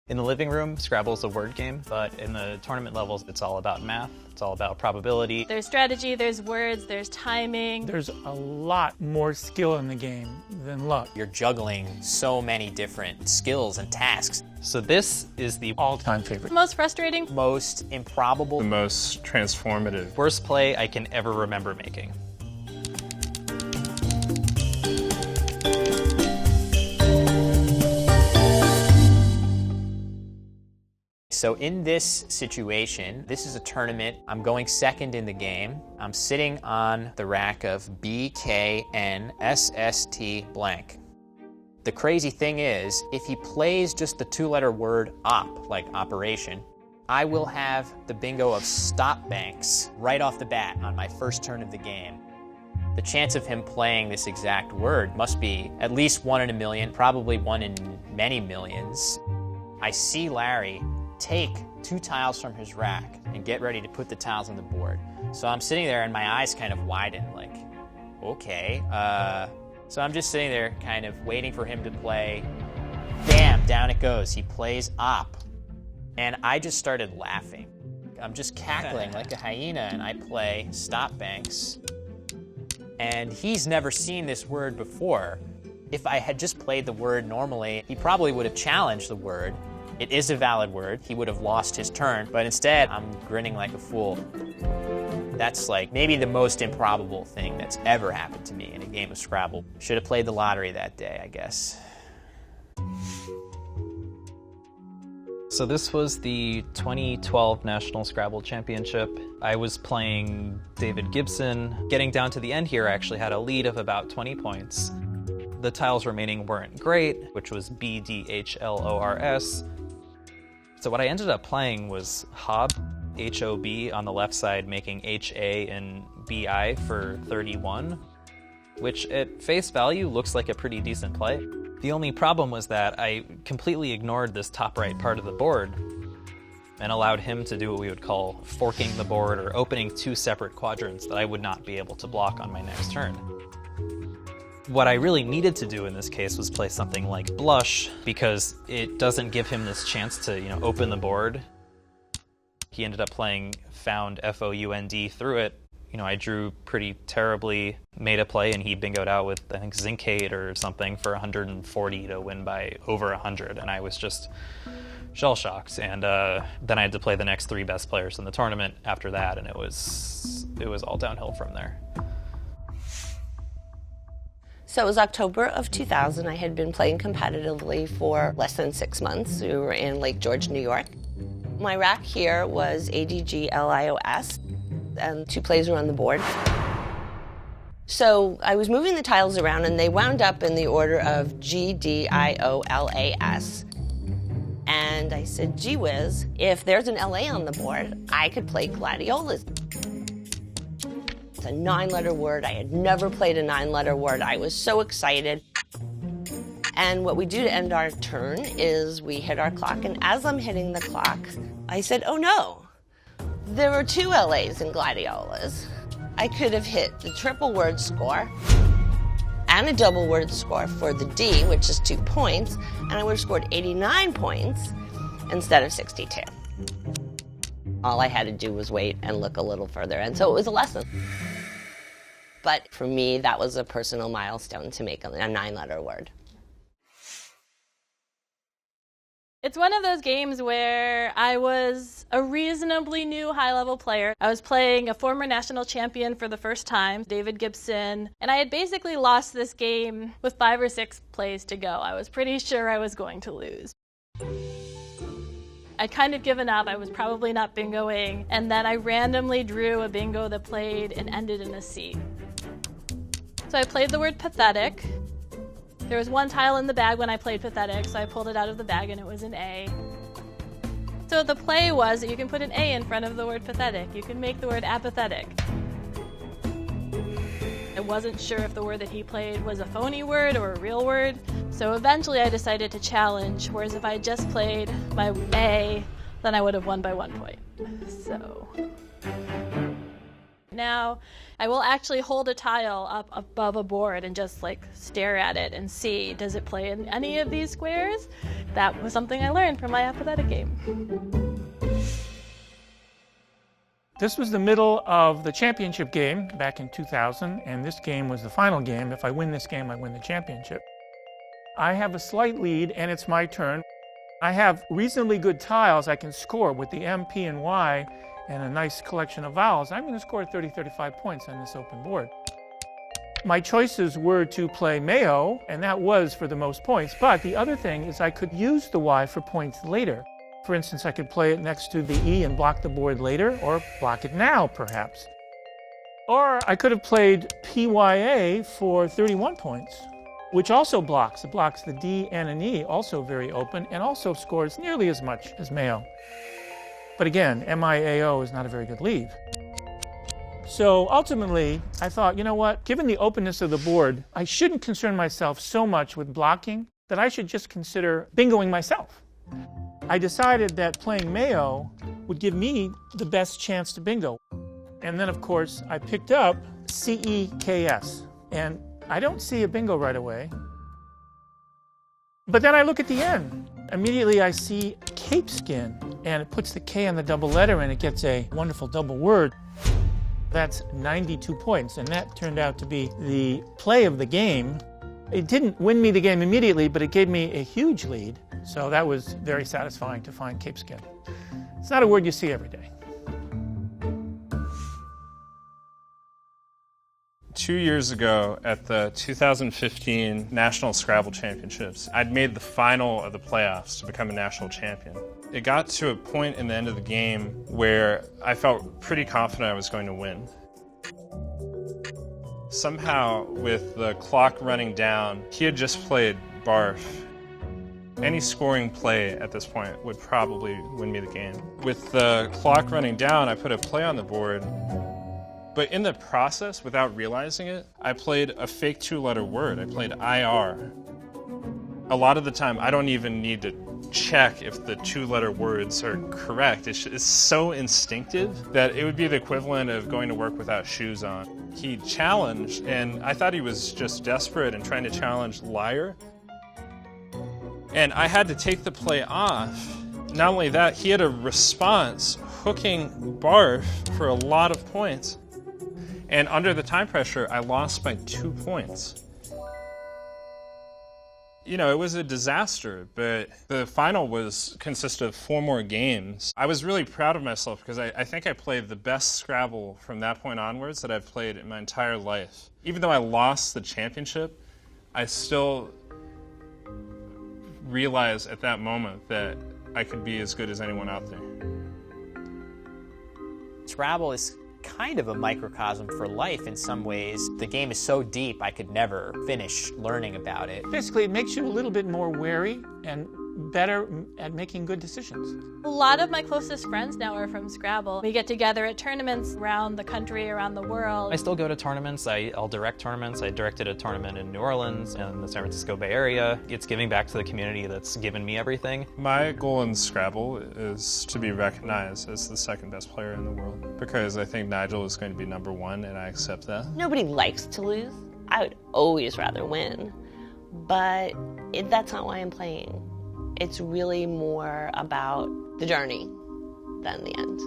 In the living room, Scrabble's a word game, but in the tournament levels, it's all about math. It's all about probability. There's strategy, there's words, there's timing. There's a lot more skill in the game than luck. You're juggling so many different skills and tasks. So this is the All-time favorite. Most frustrating. Most improbable. The most transformative. worst play I can ever remember making. So in this situation, this is a tournament. I'm going second in the game. I'm sitting on the rack of BKNSST blank. The crazy thing is, if he plays just the two-letter word op, like operation, I will have the bingo of stop banks right off the bat on my first turn of the game. The chance of him playing this exact word must be at least 1 in a million, probably 1 in many millions. I see Larry take 2 tiles from his rack and get ready to put the tiles on the board. So I'm sitting there and my eyes kind of widen, like, okay. So I'm just sitting there kind of waiting for him to play. Bam, down it goes. He plays op. And I just started laughing. I'm just cackling like a hyena, and I play stop banks. And he's never seen this word before. If I had just played the word normally, he probably would have challenged the word. It is a valid word. He would have lost his turn, but instead, I'm grinning like a fool. That's like maybe the most improbable thing that's ever happened to me in a game of Scrabble. Should have played the lottery that day, I guess. So this was the 2012 National Scrabble Championship. I was playing David Gibson. Getting down to the end here, I actually had a lead of about 20 points. The tiles remaining weren't great, which was B, D, H, L, O, R, S. So what I ended up playing was Hob, H-O-B on the left side, making H-A and B-I for 31, which at face value looks like a pretty decent play. The only problem was that I completely ignored this top right part of the board and allowed him to do what we would call forking the board or opening 2 separate quadrants that I would not be able to block on my next turn. What I really needed to do in this case was play something like Blush, because it doesn't give him this chance to, open the board. He ended up playing Found, F-O-U-N-D, through it. I drew pretty terribly, made a play, and he bingoed out with, I think, Zincade or something for 140 to win by over 100, and I was just shell-shocked. And then I had to play the next 3 best players in the tournament after that, and it was all downhill from there. So it was October of 2000. I had been playing competitively for less than 6 months. We were in Lake George, New York. My rack here was ADGLIOS, and 2 plays were on the board. So I was moving the tiles around, and they wound up in the order of GDIOLAS. And I said, gee whiz, if there's an LA on the board, I could play gladiolas. It's a 9-letter word. I had never played a 9-letter word. I was so excited. And what we do to end our turn is we hit our clock, and as I'm hitting the clock, I said, oh no, there were 2 LAs in gladiolas. I could have hit the triple word score and a double word score for the D, which is 2 points, and I would have scored 89 points instead of 62. All I had to do was wait and look a little further, and so it was a lesson. But for me, that was a personal milestone to make a 9-letter word. It's one of those games where I was a reasonably new high-level player. I was playing a former national champion for the first time, David Gibson, and I had basically lost this game with 5 or 6 plays to go. I was pretty sure I was going to lose. I'd kind of given up. I was probably not bingoing, and then I randomly drew a bingo that played and ended in a C. So I played the word pathetic. There was 1 tile in the bag when I played pathetic, so I pulled it out of the bag and it was an A. So the play was that you can put an A in front of the word pathetic. You can make the word apathetic. I wasn't sure if the word that he played was a phony word or a real word, so eventually I decided to challenge, whereas if I had just played my A, then I would have won by 1 point. So now. I will actually hold a tile up above a board and just like stare at it and see, does it play in any of these squares? That was something I learned from my apathetic game. This was the middle of the championship game back in 2000, and this game was the final game. If I win this game, I win the championship. I have a slight lead, and it's my turn. I have reasonably good tiles I can score with the M, P, and Y, and a nice collection of vowels. I'm going to score 30, 35 points on this open board. My choices were to play Mayo, and that was for the most points. But the other thing is I could use the Y for points later. For instance, I could play it next to the E and block the board later, or block it now, perhaps. Or I could have played PYA for 31 points, which also blocks. It blocks the D and an E, also very open, and also scores nearly as much as Mayo. But again, MIAO is not a very good lead. So ultimately, I thought, you know what? Given the openness of the board, I shouldn't concern myself so much with blocking that I should just consider bingoing myself. I decided that playing Mayo would give me the best chance to bingo. And then, of course, I picked up CEKS. And I don't see a bingo right away. But then I look at the end. Immediately I see cape skin, and it puts the K on the double letter, and it gets a wonderful double word. That's 92 points, and that turned out to be the play of the game. It didn't win me the game immediately, but it gave me a huge lead. So that was very satisfying to find cape skin. It's not a word you see every day. 2 years ago at the 2015 National Scrabble Championships, I'd made the final of the playoffs to become a national champion. It got to a point in the end of the game where I felt pretty confident I was going to win. Somehow, with the clock running down, he had just played Barf. Any scoring play at this point would probably win me the game. With the clock running down, I put a play on the board. But in the process, without realizing it, I played a fake two-letter word. I played IR. A lot of the time, I don't even need to check if the two-letter words are correct. It's so instinctive that it would be the equivalent of going to work without shoes on. He challenged, and I thought he was just desperate and trying to challenge liar. And I had to take the play off. Not only that, he had a response hooking Barf for a lot of points. And under the time pressure, I lost by 2 points. You know, it was a disaster, but the final consisted of 4 more games. I was really proud of myself because I think I played the best Scrabble from that point onwards that I've played in my entire life. Even though I lost the championship, I still realized at that moment that I could be as good as anyone out there. Scrabble is kind of a microcosm for life in some ways. The game is so deep, I could never finish learning about it. Basically, it makes you a little bit more wary and better at making good decisions. A lot of my closest friends now are from Scrabble. We get together at tournaments around the country, around the world. I still go to tournaments. I'll direct tournaments. I directed a tournament in New Orleans and the San Francisco Bay Area. It's giving back to the community that's given me everything. My goal in Scrabble is to be recognized as the second best player in the world because I think Nigel is going to be #1 and I accept that. Nobody likes to lose. I would always rather win, but that's not why I'm playing. It's really more about the journey than the end.